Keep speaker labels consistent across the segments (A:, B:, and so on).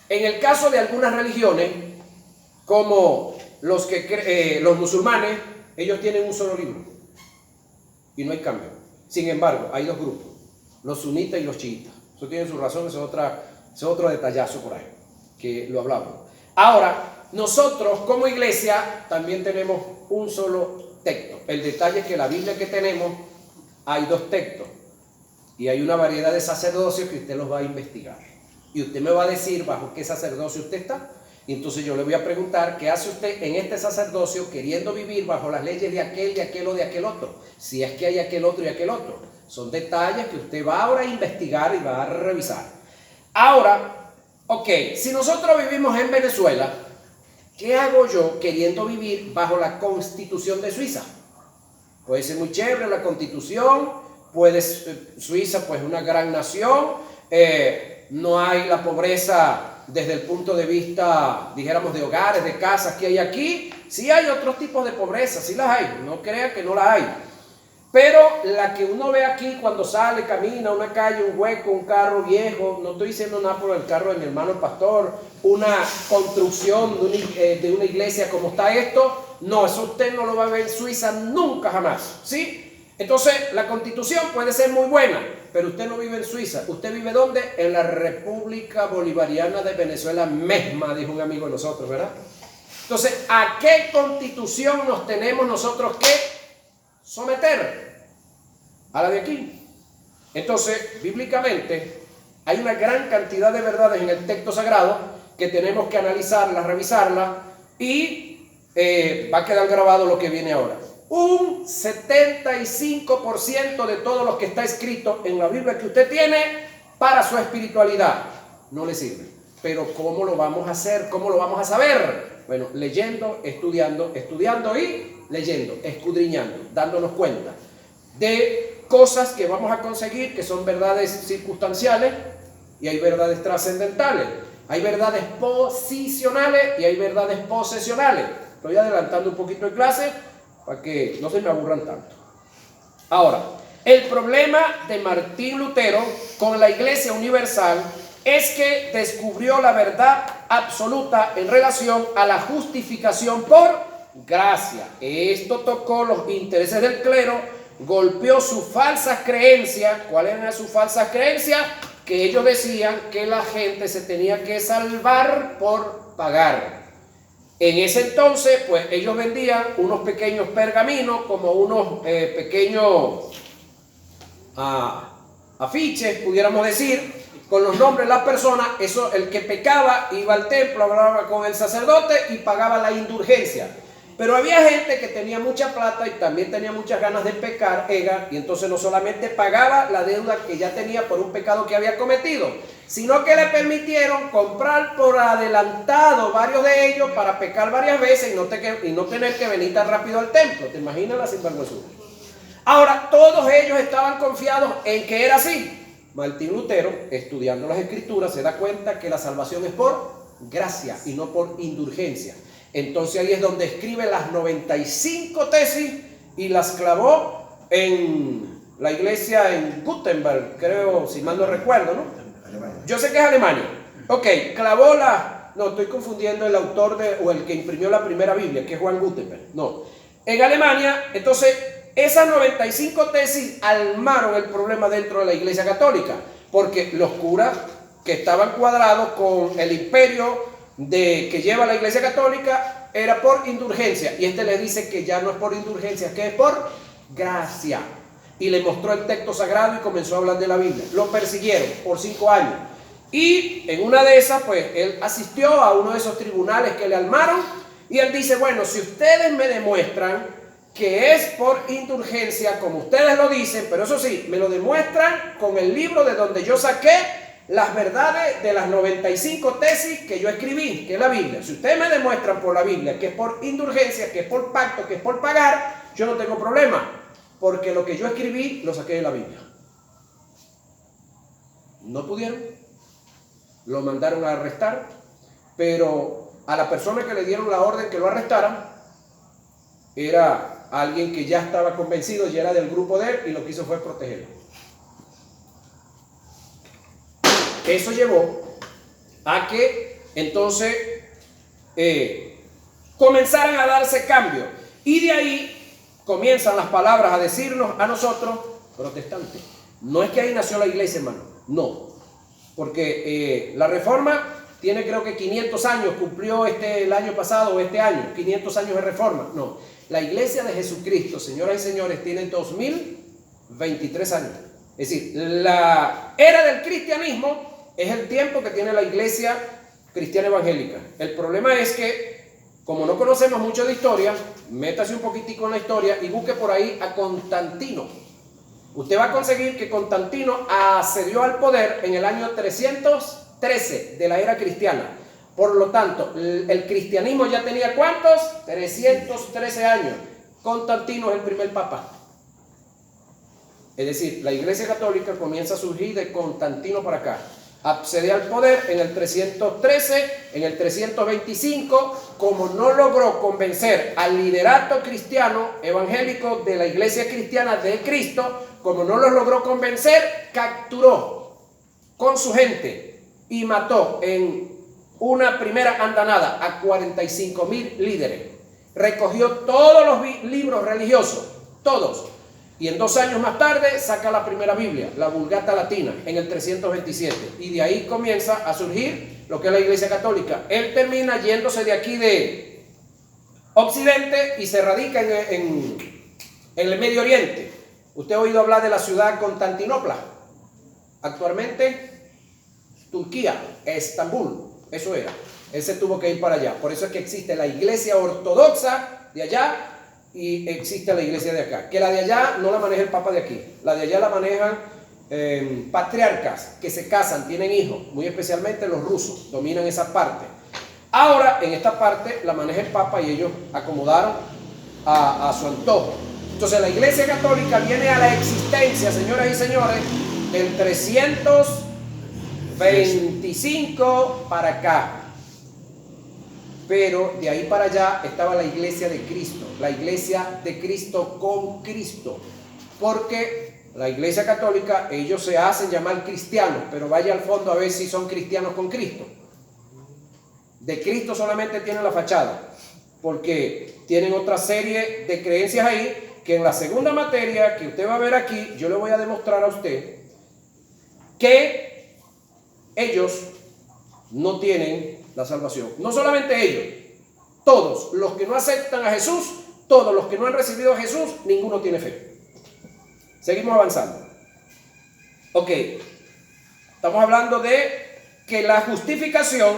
A: En el caso de algunas religiones, como los musulmanes, ellos tienen un solo libro y no hay cambio. Sin embargo, hay dos grupos, los sunitas y los chiitas. Eso tiene su razón, es otro detallazo por ahí, que lo hablamos. Ahora, nosotros como iglesia también tenemos un solo texto. El detalle es que la Biblia que tenemos hay dos textos y hay una variedad de sacerdocios que usted los va a investigar. Y usted me va a decir bajo qué sacerdocio usted está. Y entonces yo le voy a preguntar qué hace usted en este sacerdocio queriendo vivir bajo las leyes de aquel o de aquel otro. Si es que hay aquel otro y aquel otro. Son detalles que usted va ahora a investigar y va a revisar. Ahora, ok, si nosotros vivimos en Venezuela, ¿qué hago yo queriendo vivir bajo la Constitución de Suiza? Puede ser muy chévere la Constitución, Suiza pues una gran nación, no hay la pobreza desde el punto de vista, dijéramos, de hogares, de casas que hay aquí. Sí hay otros tipos de pobreza, sí las hay, no crea que no las hay. Pero la que uno ve aquí cuando sale, camina, una calle, un hueco, un carro viejo, no estoy diciendo nada por el carro de mi hermano el pastor, una construcción de una iglesia como está esto, no, eso usted no lo va a ver en Suiza nunca jamás, ¿sí? Entonces, la Constitución puede ser muy buena, pero usted no vive en Suiza. ¿Usted vive dónde? En la República Bolivariana de Venezuela misma, dijo un amigo de nosotros, ¿verdad? Entonces, ¿a qué Constitución nos tenemos nosotros que someter? A la de aquí. Entonces, bíblicamente, hay una gran cantidad de verdades en el texto sagrado que tenemos que analizarlas, revisarlas y va a quedar grabado lo que viene ahora. Un 75% de todo lo que está escrito en la Biblia que usted tiene para su espiritualidad no le sirve. Pero ¿cómo lo vamos a hacer? ¿Cómo lo vamos a saber? Bueno, leyendo, estudiando y leyendo, escudriñando, dándonos cuenta de cosas que vamos a conseguir que son verdades circunstanciales y hay verdades trascendentales. Hay verdades posicionales y hay verdades posesionales. Estoy adelantando un poquito en clase para que no se me aburran tanto. Ahora, el problema de Martín Lutero con la Iglesia Universal es que descubrió la verdad absoluta en relación a la justificación por gracia. Esto tocó los intereses del clero, golpeó sus falsas creencias. ¿Cuáles eran sus falsas creencias? Que ellos decían que la gente se tenía que salvar por pagar. En ese entonces, pues ellos vendían unos pequeños pergaminos, como unos pequeños afiches, pudiéramos decir, con los nombres de las personas. Eso, el que pecaba iba al templo, hablaba con el sacerdote y pagaba la indulgencia. Pero había gente que tenía mucha plata y también tenía muchas ganas de pecar, y entonces no solamente pagaba la deuda que ya tenía por un pecado que había cometido, sino que le permitieron comprar por adelantado varios de ellos para pecar varias veces y no tener que venir tan rápido al templo. ¿Te imaginas la sinvergüenzura? Ahora, todos ellos estaban confiados en que era así. Martín Lutero, estudiando las Escrituras, se da cuenta que la salvación es por gracia y no por indulgencia. Entonces ahí es donde escribe las 95 tesis y las clavó en la iglesia en Gutenberg, creo, si mal no recuerdo, ¿no? Yo sé que es Alemania. Ok, clavó no, estoy confundiendo el autor o el que imprimió la primera Biblia, que es Juan Gutenberg. No, en Alemania. Entonces, esas 95 tesis armaron el problema dentro de la Iglesia Católica, porque los curas que estaban cuadrados con el imperio que lleva la Iglesia Católica era por indulgencia, y les dice que ya no es por indulgencia, que es por gracia, y le mostró el texto sagrado y comenzó a hablar de la Biblia. Lo persiguieron por 5 años y en una de esas pues él asistió a uno de esos tribunales que le armaron y él dice: bueno, si ustedes me demuestran que es por indulgencia como ustedes lo dicen, pero eso sí, me lo demuestran con el libro de donde yo saqué las verdades de las 95 tesis que yo escribí, que es la Biblia. Si ustedes me demuestran por la Biblia que es por indulgencia, que es por pacto, que es por pagar, yo no tengo problema, porque lo que yo escribí lo saqué de la Biblia. No pudieron, lo mandaron a arrestar, pero a la persona que le dieron la orden que lo arrestaran era alguien que ya estaba convencido, ya era del grupo de él, y lo que hizo fue protegerlo. Eso llevó a que entonces comenzaron a darse cambios. Y de ahí comienzan las palabras a decirnos a nosotros, protestantes. No es que ahí nació la iglesia, hermano, no. Porque la Reforma tiene, creo que 500 años, cumplió el año pasado o este año, 500 años de Reforma. No, la iglesia de Jesucristo, señoras y señores, tiene 2023 años. Es decir, la era del cristianismo es el tiempo que tiene la iglesia cristiana evangélica. El problema es que, como no conocemos mucho de historia, métase un poquitico en la historia y busque por ahí a Constantino. Usted va a conseguir que Constantino accedió al poder en el año 313 de la era cristiana. Por lo tanto, el cristianismo ya tenía ¿cuántos? 313 años. Constantino es el primer papa. Es decir, la Iglesia Católica comienza a surgir de Constantino para acá. Accede al poder en el 313, en el 325, como no logró convencer al liderato cristiano evangélico de la Iglesia Cristiana de Cristo, como no los logró convencer, capturó con su gente y mató en una primera andanada a 45,000 líderes. Recogió todos los libros religiosos, todos. Y en 2 años más tarde saca la primera Biblia, la Vulgata Latina, en el 327. Y de ahí comienza a surgir lo que es la Iglesia Católica. Él termina yéndose de aquí de Occidente y se radica en el Medio Oriente. Usted ha oído hablar de la ciudad Constantinopla. Actualmente, Turquía, Estambul, eso era. Él se tuvo que ir para allá. Por eso es que existe la Iglesia Ortodoxa de allá y existe la iglesia de acá. Que la de allá no la maneja el papa de aquí. La de allá la manejan patriarcas que se casan, tienen hijos. Muy especialmente los rusos dominan esa parte. Ahora en esta parte la maneja el papa y ellos acomodaron a su antojo. Entonces la Iglesia Católica viene a la existencia, señoras y señores, del 325 para acá. Pero de ahí para allá estaba la iglesia de Cristo, la iglesia de Cristo con Cristo. Porque la Iglesia Católica, ellos se hacen llamar cristianos, pero vaya al fondo a ver si son cristianos con Cristo. De Cristo solamente tienen la fachada, porque tienen otra serie de creencias ahí, que en la segunda materia que usted va a ver aquí, yo le voy a demostrar a usted que ellos no tienen la salvación. No solamente ellos, todos los que no aceptan a Jesús, todos los que no han recibido a Jesús, ninguno tiene fe. Seguimos avanzando. Ok, estamos hablando de que la justificación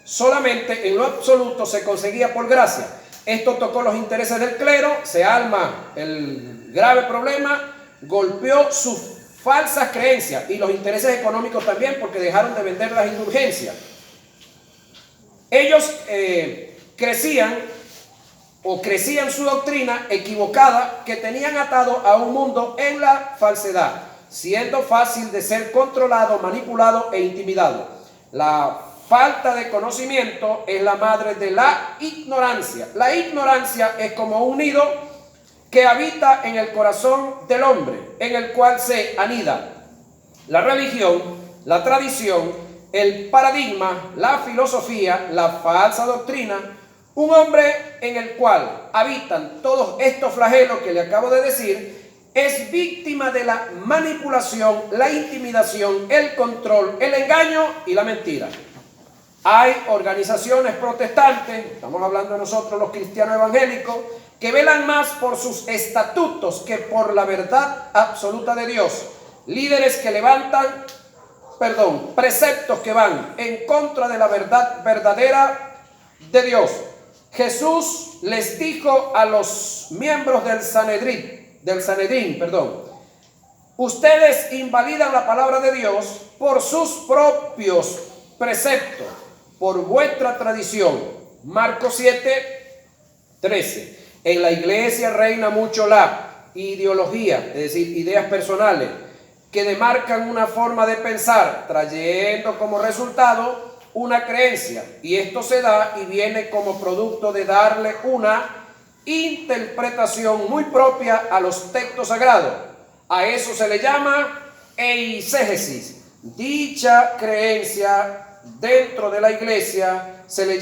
A: solamente en lo absoluto se conseguía por gracia. Esto tocó los intereses del clero, se arma el grave problema, golpeó sus falsas creencias y los intereses económicos también, porque dejaron de vender las indulgencias. Ellos crecían su doctrina equivocada, que tenían atado a un mundo en la falsedad, siendo fácil de ser controlado, manipulado e intimidado. La falta de conocimiento es la madre de la ignorancia. La ignorancia es como un nido que habita en el corazón del hombre, en el cual se anida la religión, la tradición, el paradigma, la filosofía, la falsa doctrina, un hombre en el cual habitan todos estos flagelos que le acabo de decir, es víctima de la manipulación, la intimidación, el control, el engaño y la mentira. Hay organizaciones protestantes, estamos hablando de nosotros los cristianos evangélicos, que velan más por sus estatutos que por la verdad absoluta de Dios. Líderes que levantan preceptos que van en contra de la verdad verdadera de Dios. Jesús les dijo a los miembros del Sanedrín, ustedes invalidan la palabra de Dios por sus propios preceptos, por vuestra tradición. Marcos 7:13. En la iglesia reina mucho la ideología, es decir, ideas personales, que demarcan una forma de pensar, trayendo como resultado una creencia. Y esto se da y viene como producto de darle una interpretación muy propia a los textos sagrados. A eso se le llama eisegesis. Dicha creencia dentro de la iglesia se le